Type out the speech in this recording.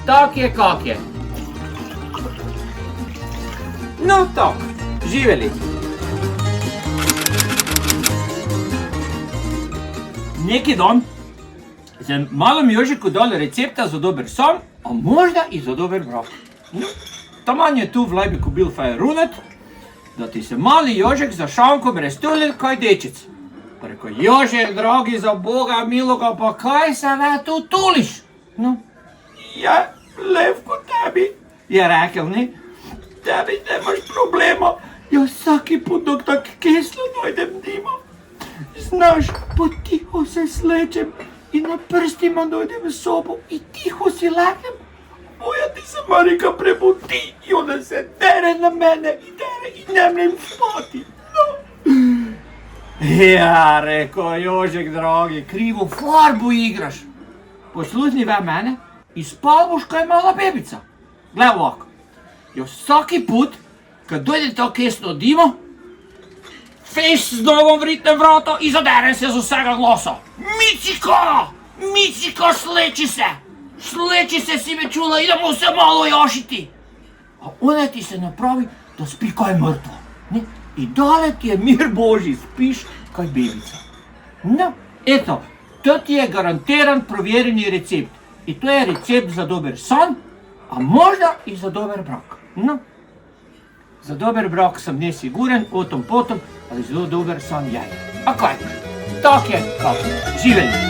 tak je, kak je. No, tak, živeli. Neki dan sem malom Jožiku dal recepta za dober san, a možda i za dober brak. Taman je tu v Lajbiku bil Fajrunet, da ti se mali Jožek za šankom restulil kaj dečec. Pa rekel, Jožek, dragi, za Boga miloga, pa kaj se ve tu tuliš? No, ja, Levko, tebi, je rekel, ne? Tebi nemaš problema, ja vsaki put dok tak keslo najdem dima. Znaš, potiho se slečem in na prstima najdem sobo in tiho si legnem. Moja ti se Marika prebudi i ona se dere na mene i ne mrem spati. No. Ja, rekao Jožek, dragi, krivo farbu igraš. Poslušni ve mene i spal boš kaj mala bebica. Gle ovako, jo vsaki put, kad dojde to kesno dimo, feš z nogom vritne vrata i zaderem se z vsega glasa. Miciko! Miciko, sleči se! Sleči se, si me čula, idemo se malo jašiti. A ona ti se napravi, da spi kaj mrtvo. Ne? I dale ti je mir Božji, spiš kaj bebica. No, eto, to ti je garantiran provjereni recept. I to je recept za dober san, a možda i za dober brak. No, za dober brak sam nesiguran, o tom potom, ali za dober san je. A kaj? Tak je, kako? Živeli!